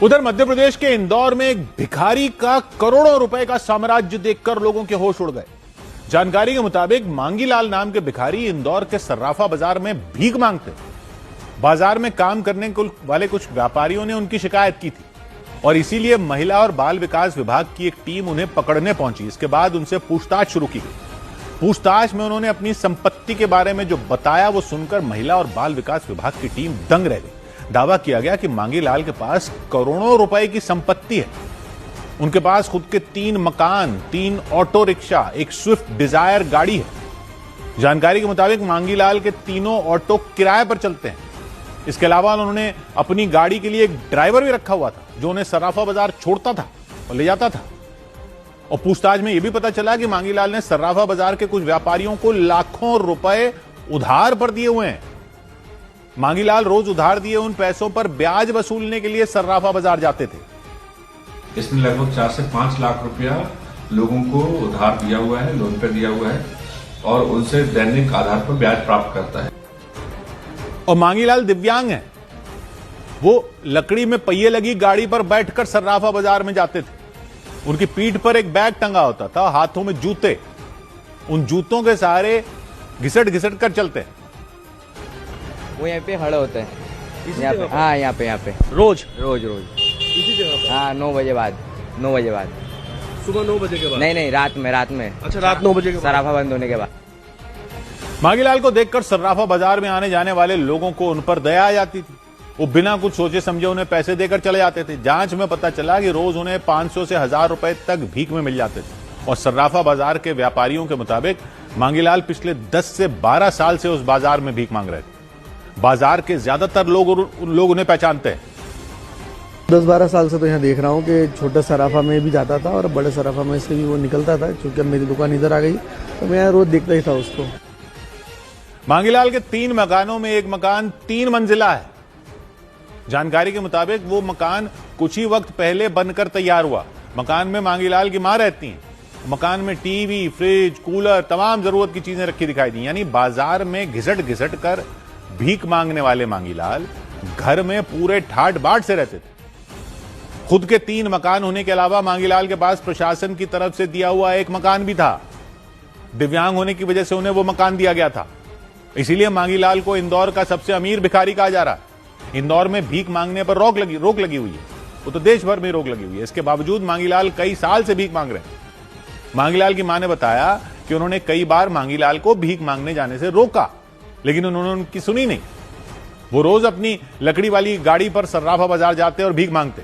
उधर मध्य प्रदेश के इंदौर में एक भिखारी का करोड़ों रुपए का साम्राज्य देखकर लोगों के होश उड़ गए। जानकारी के मुताबिक मांगीलाल नाम के भिखारी इंदौर के सर्राफा बाजार में भीख मांगते। बाजार में काम करने वाले कुछ व्यापारियों ने उनकी शिकायत की थी और इसीलिए महिला और बाल विकास विभाग की एक टीम उन्हें पकड़ने पहुंची। इसके बाद उनसे पूछताछ शुरू की गई। पूछताछ में उन्होंने अपनी संपत्ति के बारे में जो बताया वो सुनकर महिला और बाल विकास विभाग की टीम दंग रह गई। दावा किया गया कि मांगीलाल के पास करोड़ों रुपए की संपत्ति है। उनके पास खुद के 3 मकान, 3 ऑटो रिक्शा, एक स्विफ्ट डिजायर गाड़ी है। जानकारी के मुताबिक मांगीलाल के तीनों ऑटो किराए पर चलते हैं। इसके अलावा उन्होंने अपनी गाड़ी के लिए एक ड्राइवर भी रखा हुआ था जो उन्हें सर्राफा बाजार छोड़ता था और ले जाता था। और पूछताछ में यह भी पता चला कि मांगीलाल ने सर्राफा बाजार के कुछ व्यापारियों को लाखों रुपए उधार पर दिए हुए हैं। मांगीलाल रोज उधार दिए उन पैसों पर ब्याज वसूलने के लिए सर्राफा बाजार जाते थे। इसने लगभग 4 से 5 लाख रुपया लोगों को उधार दिया हुआ है, लोन पर दिया हुआ है और उनसे दैनिक आधार पर ब्याज प्राप्त करता है। और मांगीलाल दिव्यांग है। वो लकड़ी में पहिए लगी गाड़ी पर बैठकर सर्राफा बाजार में जाते थे। उनकी पीठ पर एक बैग टंगा होता था, हाथों में जूते। उन जूतों के सहारे घिसट घिसट कर चलते हैं। वो यहाँ पे खड़े होते हैं यहाँ पे। हाँ, यहाँ पे रोज इसी जगह पर। हाँ, 9 बजे बाद सुबह 9 बजे के बाद? नहीं, रात में। अच्छा, रात 9 बजे के बाद सर्राफा बंद होने के बाद। मांगीलाल को देखकर सर्राफा बाजार में आने जाने वाले लोगों को उन पर दया आ जाती थी। वो बिना कुछ सोचे समझे उन्हें पैसे देकर चले जाते थे। जांच में पता चला कि रोज उन्हें 500 से 1000 रुपए तक भीख में मिल जाते थे। और सर्राफा बाजार के व्यापारियों के मुताबिक मांगीलाल पिछले 10 से 12 साल से उस बाजार में भीख मांग रहे थे। बाजार के ज्यादातर लोग उन्हें पहचानते हैं। 10-12 साल से तो यहाँ देख रहा हूँ कि छोटा सराफा में भी जाता था और बड़े सराफा में से भी वो निकलता था। क्योंकि अब मेरी दुकान इधर आ गई तो मैं यहाँ रोज देखता ही था उसको। मांगीलाल के 3 मकानों में एक मकान 3 मंजिला है। जानकारी के मुताबिक वो मकान कुछ ही वक्त पहले बनकर तैयार हुआ। मकान में मांगीलाल की मां रहती हैं। मकान में टीवी, फ्रिज, कूलर, तमाम जरूरत की चीजें रखी दिखाई दी। यानी बाजार में घिसट घिसट कर भीख मांगने वाले मांगीलाल घर में पूरे ठाट बाट से रहते थे। खुद के 3 मकान होने के अलावा मांगीलाल के पास प्रशासन की तरफ से दिया हुआ एक मकान भी था। दिव्यांग होने की वजह से उन्हें वो मकान दिया गया था। इसीलिए मांगीलाल को इंदौर का सबसे अमीर भिखारी कहा जा रहा है। इंदौर में भीख मांगने पर रोक लगी हुई है। वो तो देश भर में रोक लगी हुई है। इसके बावजूद मांगीलाल कई साल से भीख मांग रहे हैं। मांगीलाल की मां ने बताया कि उन्होंने कई बार मांगीलाल को भीख मांगने जाने से रोका, लेकिन उन्होंने उनकी सुनी नहीं। वो रोज अपनी लकड़ी वाली गाड़ी पर सर्राफा बाजार जाते और भीख मांगते।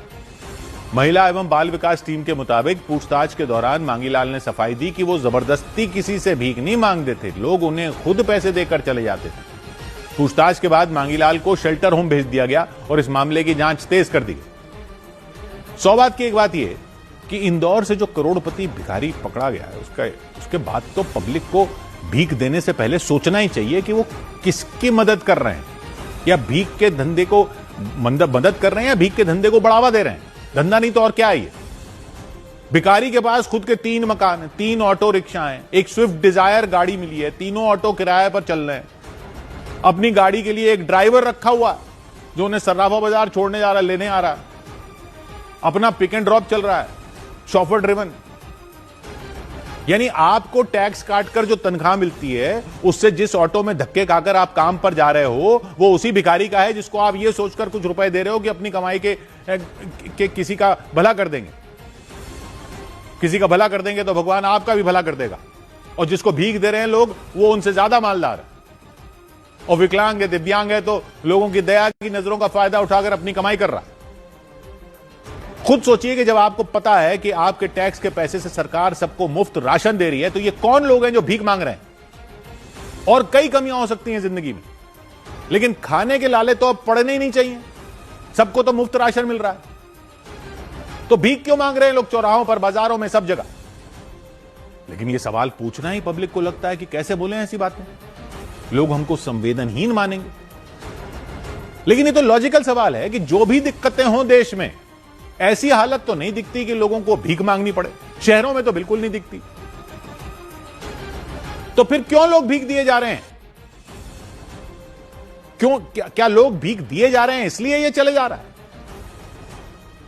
महिला एवं बाल विकास टीम के मुताबिक पूछताछ के दौरान मांगीलाल ने सफाई दी कि वो जबरदस्ती किसी से भीख नहीं मांगते थे। लोग उन्हें खुद पैसे देकर चले जाते थे। पूछताछ के बाद मांगीलाल को शेल्टर होम भेज दिया गया और इस मामले की जांच तेज कर दी गई। सौभाग्य की एक बात यह कि इंदौर से जो करोड़पति भिखारी पकड़ा गया है उसके बाद तो पब्लिक को भीख देने से पहले सोचना ही चाहिए कि वो किसकी मदद कर रहे हैं, या भीख के धंधे को मदद कर रहे हैं या भीख के धंधे को बढ़ावा दे रहे हैं। धंधा नहीं तो और क्या है ये। भिखारी के पास खुद के 3 मकान हैं, 3 ऑटो रिक्शा हैं, एक स्विफ्ट डिजायर गाड़ी मिली है, तीनों ऑटो किराए पर चल रहे हैं। अपनी गाड़ी के लिए एक ड्राइवर रखा हुआ जो उन्हें सर्राफा बाजार छोड़ने जा रहा है, लेने आ रहा है। अपना पिक एंड ड्रॉप चल रहा है, शॉफर ड्रिवन। यानी आपको टैक्स काटकर जो तनख्वाह मिलती है उससे जिस ऑटो में धक्के खाकर आप काम पर जा रहे हो वो उसी भिखारी का है जिसको आप ये सोचकर कुछ रुपए दे रहे हो कि अपनी कमाई के किसी का भला कर देंगे। किसी का भला कर देंगे तो भगवान आपका भी भला कर देगा। और जिसको भीख दे रहे हैं लोग वो उनसे ज्यादा मालदार है। और विकलांग है, दिव्यांग है तो लोगों की दया की नजरों का फायदा उठाकर अपनी कमाई कर रहा है। खुद सोचिए कि जब आपको पता है कि आपके टैक्स के पैसे से सरकार सबको मुफ्त राशन दे रही है तो ये कौन लोग हैं जो भीख मांग रहे हैं। और कई कमियां हो सकती हैं जिंदगी में, लेकिन खाने के लाले तो अब पड़ने ही नहीं चाहिए। सबको तो मुफ्त राशन मिल रहा है, तो भीख क्यों मांग रहे हैं लोग चौराहों पर, बाजारों में, सब जगह। लेकिन ये सवाल पूछना ही पब्लिक को लगता है कि कैसे बोले ऐसी बातें, लोग हमको संवेदनहीन मानेंगे। लेकिन ये तो लॉजिकल सवाल है कि जो भी दिक्कतें हों देश में, ऐसी हालत तो नहीं दिखती कि लोगों को भीख मांगनी पड़े। शहरों में तो बिल्कुल नहीं दिखती। तो फिर क्यों लोग भीख दिए जा रहे हैं? क्यों क्या लोग भीख दिए जा रहे हैं इसलिए ये चले जा रहा है?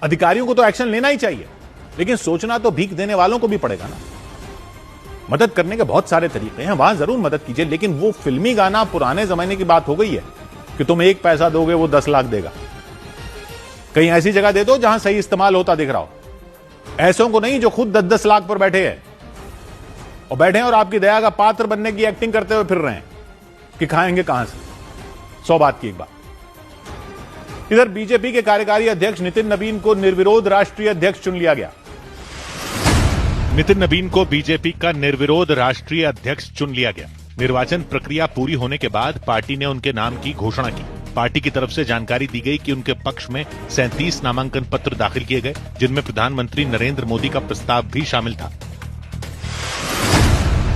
अधिकारियों को तो एक्शन लेना ही चाहिए, लेकिन सोचना तो भीख देने वालों को भी पड़ेगा ना। मदद करने के बहुत सारे तरीके हैं, वहां जरूर मदद कीजिए, लेकिन वो फिल्मी गाना पुराने जमाने की बात हो गई है कि तुम 1 पैसा दोगे वो 10 लाख देगा। कहीं ऐसी जगह दे दो जहां सही इस्तेमाल होता दिख रहा हो, ऐसों को नहीं जो खुद 10-10 लाख पर बैठे हैं और आपकी दया का पात्र बनने की एक्टिंग करते हुए फिर रहे हैं कि खाएंगे कहां से। 100 बात की एक बात। इधर बीजेपी के कार्यकारी अध्यक्ष नितिन नबीन को निर्विरोध राष्ट्रीय अध्यक्ष चुन लिया गया। नितिन नबीन को बीजेपी का निर्विरोध राष्ट्रीय अध्यक्ष चुन लिया गया। निर्वाचन प्रक्रिया पूरी होने के बाद पार्टी ने उनके नाम की घोषणा की। पार्टी की तरफ से जानकारी दी गई कि उनके पक्ष में 37 नामांकन पत्र दाखिल किए गए, जिनमें प्रधानमंत्री नरेंद्र मोदी का प्रस्ताव भी शामिल था।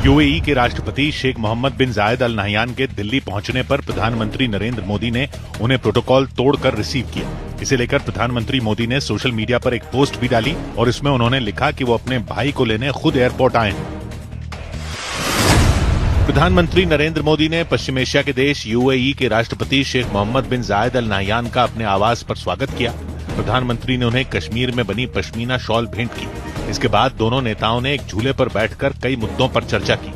यूएई के राष्ट्रपति शेख मोहम्मद बिन जायद अल नहयान के दिल्ली पहुंचने पर प्रधानमंत्री नरेंद्र मोदी ने उन्हें प्रोटोकॉल तोड़कर रिसीव किया। इसे लेकर प्रधानमंत्री मोदी ने सोशल मीडिया पर एक पोस्ट भी डाली और इसमें उन्होंने लिखा कि वो अपने भाई को लेने खुद एयरपोर्ट आए हैं। प्रधानमंत्री नरेंद्र मोदी ने पश्चिम एशिया के देश यूएई के राष्ट्रपति शेख मोहम्मद बिन जायद अल नहयान का अपने आवास पर स्वागत किया। प्रधानमंत्री ने उन्हें कश्मीर में बनी पश्मीना शॉल भेंट की। इसके बाद दोनों नेताओं ने एक झूले पर बैठकर कई मुद्दों पर चर्चा की।